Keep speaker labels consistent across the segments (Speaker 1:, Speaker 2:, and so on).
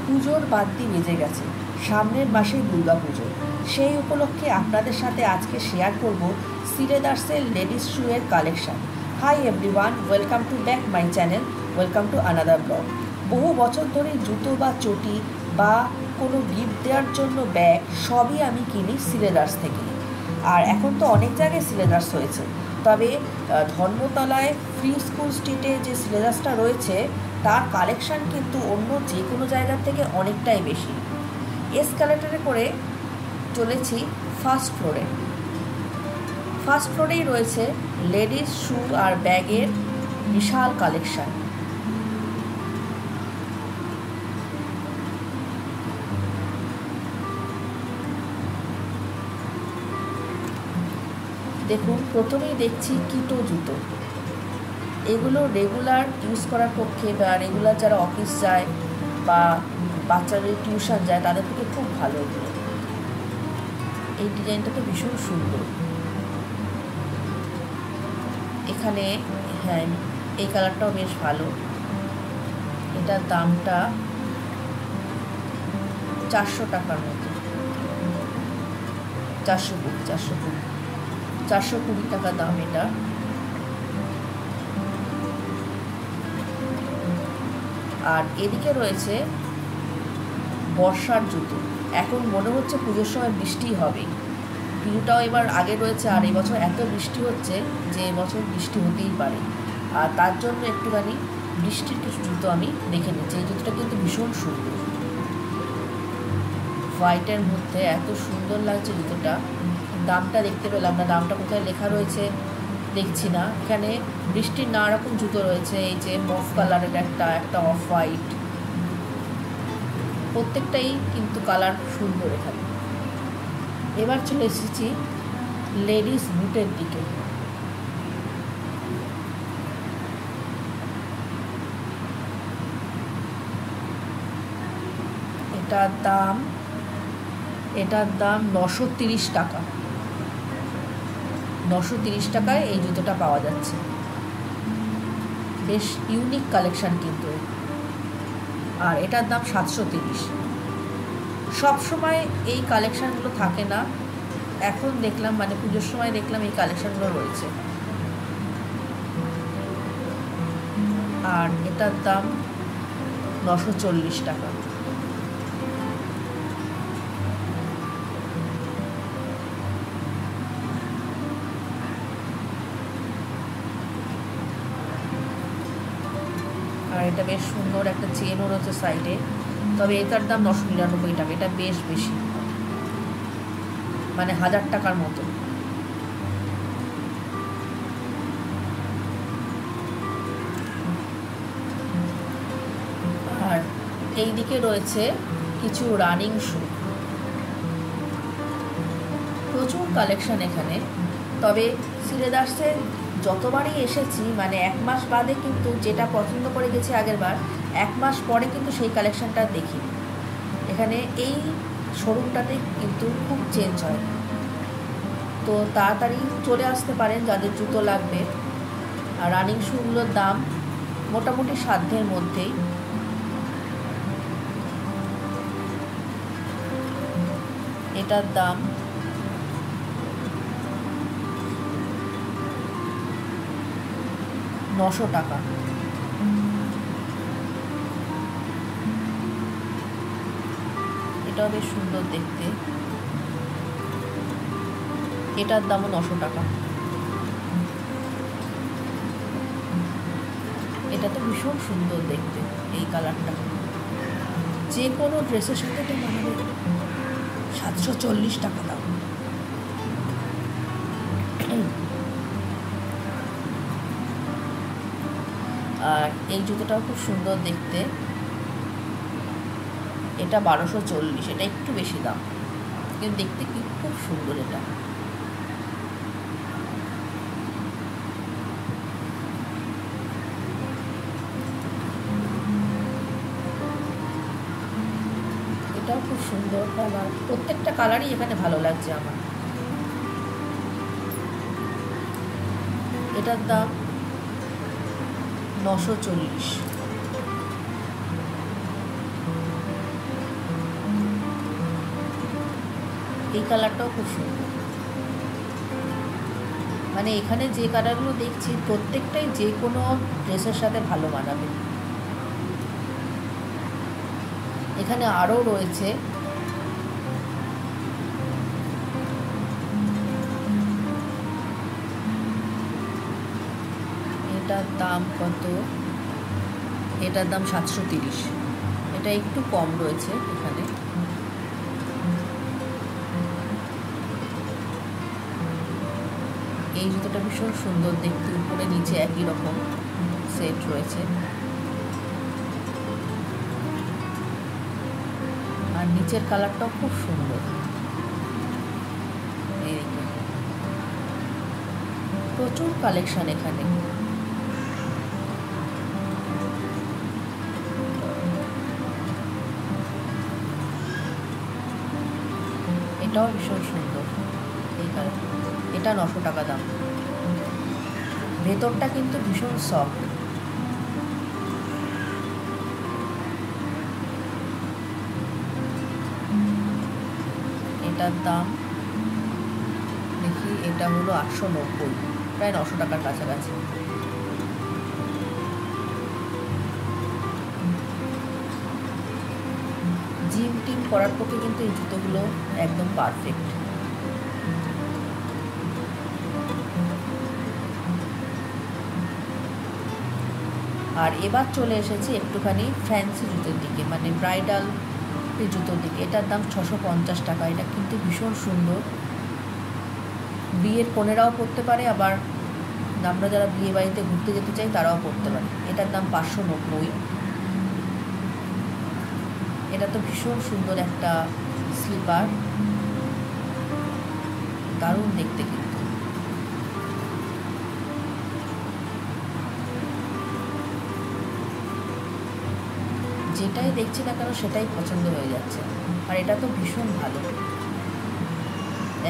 Speaker 1: পুজোর বাদ্যি বেজে গেছে, সামনের মাসেই দুর্গাপুজো। সেই উপলক্ষে আপনাদের সাথে আজকে শেয়ার করব সিলেদার্সের ladies shoe collection. Hi everyone, welcome to back my channel, welcome to another blog. বহু বছর ধরে জুতো বা চটি বা কোনো গিফট দেওয়ার জন্য ব্যাগ সবই আমি কিনি সিলেদার্স থেকে। আর এখন তো অনেক জায়গায় সিলেদার্স হয়েছে, তবে ধর্মতলায় ফ্রি স্কুল স্ট্রিটে যে সিলেদার্সটা রয়েছে তার কালেকশান কিন্তু অন্য যে কোনো জায়গার থেকে অনেকটাই বেশি। এসকালেটরে করে চলেছি ফার্স্ট ফ্লোরে। ফার্স্ট ফ্লোরেই রয়েছে লেডিস শু আর ব্যাগের বিশাল কালেকশান। দেখুন, প্রথমেই দেখছি কিটো জুতো। এগুলো রেগুলার ইউজ করার পক্ষে বা রেগুলার যারা অফিস যায় বা বাচ্চাদের টিউশন যায় তাদের পক্ষে খুব ভালো। এগুলো, এই ডিজাইনটা তো ভীষণ সুন্দর। এখানে হ্যাঁ, এই কালারটাও বেশ ভালো। এটার দামটা 400 টাকার মতো, 420 টাকা দাম এটা। আর এদিকে রয়েছে বর্ষার জুতো। এখন মনে হচ্ছে পুজোর সময় বৃষ্টি হবে, পুজোটাও এবার আগে রয়েছে, আর এবছর এত বৃষ্টি হচ্ছে যে এবছর বৃষ্টি হতেই পারে। আর তার জন্য একটুখানি বৃষ্টির কিছু জুতো আমি দেখে নিচ্ছি। এই জুতোটা কিন্তু ভীষণ সুন্দর, হোয়াইটের মধ্যে এত সুন্দর লাগছে জুতোটা। দামটা দেখতে পেলাম না, দামটা কোথায় লেখা রয়েছে দেখছি না। এখানে বৃষ্টির নানা রকম জুতো রয়েছে, এই যে মফ কালারের একটা অফ হোয়াইট, প্রত্যেকটাই কিন্তু কালার সুন্দর এখানে। এবার চলে এসেছি লেডিস বুটের দিকে। এটার দাম 930 টাকা। 930 টাকায় এই জুতোটা পাওয়া যাচ্ছে। বেশ ইউনিক কালেকশান কিন্তু। আর এটার দাম 730। সব সময় এই কালেকশানগুলো থাকে না, এখন দেখলাম মানে পুজোর সময় দেখলাম এই কালেকশানগুলো রয়েছে। আর এটার দাম 940 টাকা। আর এটা বেশ সুন্দর, একটা চেনও রয়েছে সাইডে, তবে এটার দাম 999 টাকা। এটা বেশ বেশি, মানে 1000 টাকার মতো। আর এই দিকে রয়েছে কিছু রানিং শু, প্রচুর কালেকশন এখানে। তবে সিলেদার্সে যতবারই এসেছি মানে 1 মাস বাদে কিন্তু যেটা পছন্দ করে গেছি আগের বার, 1 মাস পরে কিন্তু সেই কালেকশানটা দেখি। এখানে এই শোরুমটাতে কিন্তু খুব চেঞ্জ হয়, তো তাড়াতাড়ি চলে আসতে পারেন যাদের জুতো লাগবে। আর রানিং শুগুলোর দাম মোটামুটি সাধ্যের মধ্যেই। এটার দাম 900 টাকা। এটাও বেশ সুন্দর দেখতে, এটার দামও 900 টাকা। এটা তো ভীষণ সুন্দর দেখতে, এই কালারটা যে কোনো ড্রেসের সাথে তো মানাবে। 740 টাকা দাম। আর এই জুতোটাও খুব সুন্দর দেখতে, এটা 1240। এটা একটু বেশি দাম, কিন্তু দেখতে কি খুব সুন্দর। এটাও খুব সুন্দর কালার, প্রত্যেকটা কালারই এখানে ভালো লাগছে আমার। এটার দাম 940। এই কালারটাও খুব সুন্দর। মানে এখানে যে কালারগুলো দেখছি প্রত্যেকটাই যে কোনো ড্রেসের সাথে ভালো মানাবে। এখানে আরও রয়েছে এটার দাম কত, এটার দাম 730, এটা একটু কম রয়েছে এখানে। এই জুতোটা ভীষণ সুন্দর দেখতে, উপরে নিচে একই রকম সেট রয়েছে, আর নিচের কালারটাও খুব সুন্দর। প্রচুর কালেকশন এখানে। এটাও ভীষণ সুন্দর, এই কালার, এটা 900 টাকা দাম। ভেতরটা কিন্তু ভীষণ সফট। এটার দাম দেখি, এটা হলো 890, প্রায় 900 টাকার কাছাকাছি। জিম টিম করার পক্ষে কিন্তু এই জুতোগুলো একদম পারফেক্ট। আর এবার চলে এসেছি একটুখানি ফ্যান্সি জুতোর দিকে, মানে ব্রাইডাল জুতোর দিকে। এটার দাম 650 টাকা। এটা কিন্তু ভীষণ সুন্দর, বিয়ের কনেরাও পরতে পারে, আবার আমরা যারা বিয়ে বাড়িতে ঘুরতে যেতে চাই তারাও পরতে পারে। এটার দাম 590। এটা তো ভীষণ সুন্দর একটা স্লিপার, দারুণ দেখতে কিন্তু। যেটাই দেখছি না কেন সেটাই পছন্দ হয়ে যাচ্ছে। আর এটা তো ভীষণ ভালো,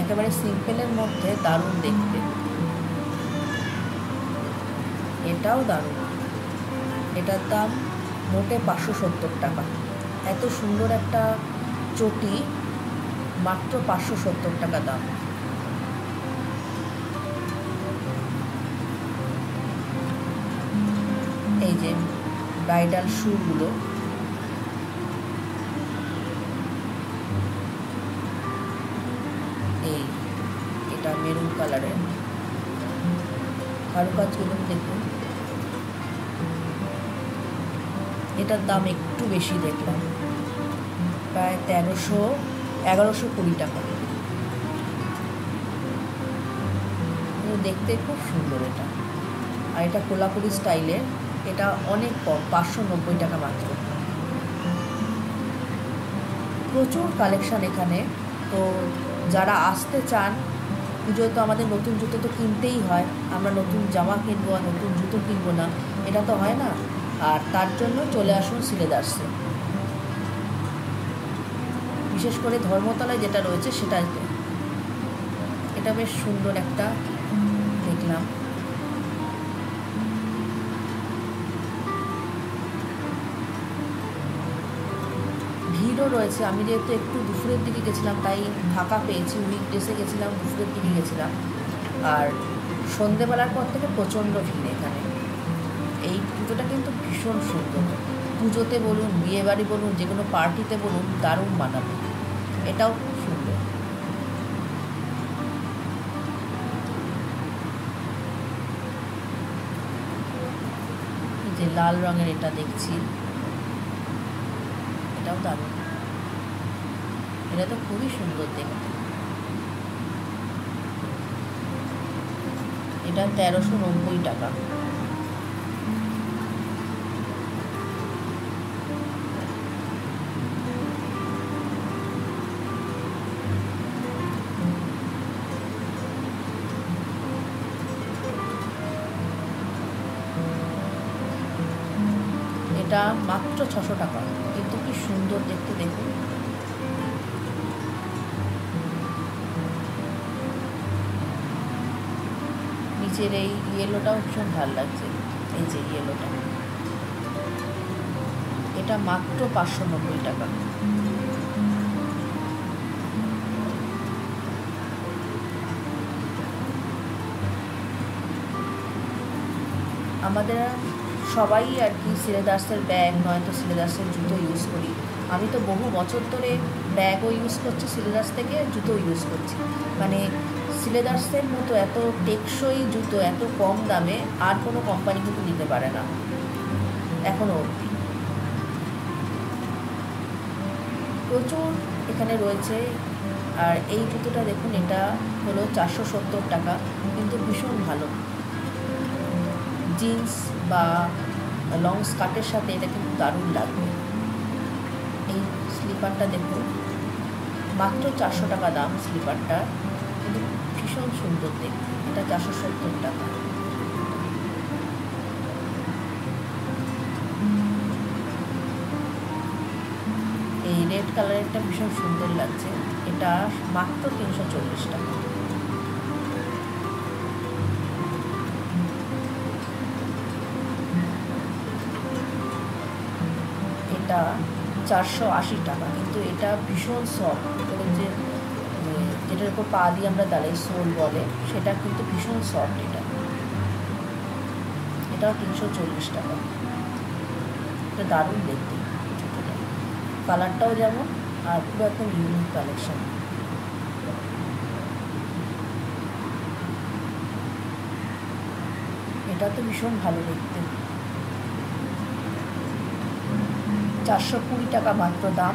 Speaker 1: একেবারে সিম্পলের মধ্যে দারুণ দেখতে। এটাও দারুণ। এটার দাম মোটে 570 টাকা। এত সুন্দর একটা চটি মাত্র 570 টাকা দাম। এই যে ব্রাইডাল শুগুলো, এই এটা মেরুন কালারের, কারুকাজগুলো দেখুন। এটার দাম একটু বেশি দেখলাম, প্রায় 1120 টাকা। দেখতে খুব সুন্দর এটা। আর এটা কোলাপুরি স্টাইলের, এটা অনেক কম, 590 টাকা মাত্র। প্রচুর কালেকশান এখানে। তো যারা আসতে চান, পুজোয় তো আমাদের নতুন জুতো তো কিনতেই হয়, আমরা নতুন জামা কিনবো আর নতুন জুতো কিনবো না, এটা তো হয় না। আর তার জন্য চলে আসুন সিলেদার্সে, বিশেষ করে ধর্মতলায় যেটা রয়েছে সেটাতে। এটা বেশ সুন্দর একটা দেখলাম। ভিড়ও রয়েছে। আমি যেহেতু একটু দুপুরের দিকে গেছিলাম তাই ফাঁকা পেয়েছি, উইকডেসে গেছিলাম, দুপুরের দিকে গেছিলাম। আর সন্ধেবেলার পর থেকে প্রচণ্ড ভিড় এখানে। এই জুতোটা কিন্তু ভীষণ সুন্দর, পুজোতে বলুন, বিয়েবাড়ি বলুন, যে কোনো পার্টিতে বলুন, দারুণ মানাবে। এটাও খুব সুন্দর। যে লাল রঙের এটা দেখছি, এটাও দারুণ। এটা তো খুবই সুন্দর দেখতে। এটা 1390 টাকা। এটা মাত্র 600 টাকা, কিন্তু কি সুন্দর দেখতে দেখুন। নিচের এই ইয়েলোটাও ভীষণ ভালো লাগছে, এই যে ইয়েলোটা, এটা মাত্র 590 টাকা। আমাদের সবাই আর কি সিলেদার্সের ব্যাগ নয়তো সিলেদার্সের জুতো ইউজ করি। আমি তো বহু বছর ধরে ব্যাগও ইউজ করছি সিলেদার্স থেকে, জুতো ইউজ করছি। মানে সিলেদার্সের মতো এত টেকসই জুতো এত কম দামে আর কোনো কোম্পানি কিন্তু দিতে পারে না এখনও অবধি। প্রচুর এখানে রয়েছে। আর এই জুতোটা দেখুন, এটা হলো 470 টাকা, কিন্তু ভীষণ ভালো। জিন্স বা লং স্কার্টের সাথে এটা কিন্তু দারুণ লাগবে। এই স্লিপারটা দেখুন, মাত্র 400 টাকা দাম স্লিপারটা, কিন্তু ভীষণ সুন্দর দেখতে। এটা 470 টাকা। এই রেড কালারেরটা ভীষণ সুন্দর লাগছে, এটা মাত্র 340 টাকা। এটা 480 টাকা, কিন্তু এটা ভীষণ সফট। করে যে যেটার উপর পা দিয়ে আমরা দাঁড়াই, সোল বলে, সেটা কিন্তু ভীষণ সফট। এটাও 340 টাকা। এটা দারুণ দেখতে, কালারটাও যেমন, আর পুরো একদম ইউনিক কালেকশন। এটা তো ভীষণ ভালো দেখতে। 420 টাকা মাত্র দাম।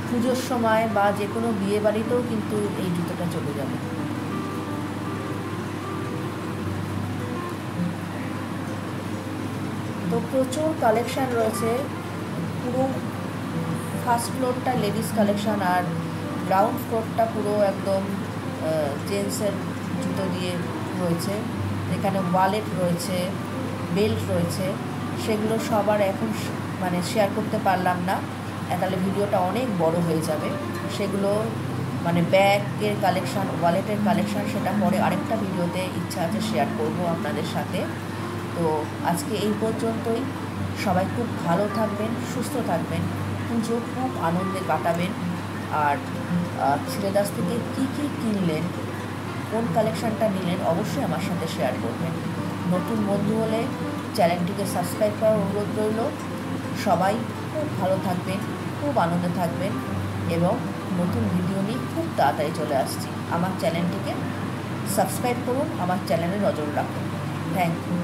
Speaker 1: পুজোর সময় বা যে কোনো বিয়ে বাড়িতেও কিন্তু এই জুতোটা চলে যাবে। তো প্রচুর কালেকশান রয়েছে। পুরো ফার্স্ট ফ্লোরটা লেডিস কালেকশান, আর গ্রাউন্ড ফ্লোরটা পুরো একদম জেন্টসের জুতো দিয়ে রয়েছে। এখানে ওয়ালেট রয়েছে, বেল্ট রয়েছে, সেগুলো সবার এখন মানে শেয়ার করতে পারলাম না, তাহলে ভিডিওটা অনেক বড় হয়ে যাবে। সেগুলো মানে ব্যাগের কালেকশান, ওয়ালেটের কালেকশান, সেটা পরে আরেকটা ভিডিওতে ইচ্ছা আছে শেয়ার করব আপনাদের সাথে। তো আজকে এই পর্যন্তই। সবাই খুব ভালো থাকবেন, সুস্থ থাকবেন, পুজো খুব আনন্দে কাটাবেন। আর সিলেদার্স থেকে কী কী কিনলেন, কোন কালেকশানটা নিলেন, অবশ্যই আমার সাথে শেয়ার করবেন। নতুন বন্ধু হলে চ্যানেলটিকে সাবস্ক্রাইব করার অনুরোধ রইল। সবাই খুব ভালো থাকবেন, খুব আনন্দে থাকবেন, এবং নতুন ভিডিও নিয়ে খুব তাড়াতাড়ি চলে আসছি। আমার চ্যানেলটিকে সাবস্ক্রাইব করুন, আমার চ্যানেলে নজর রাখুন। Thank you.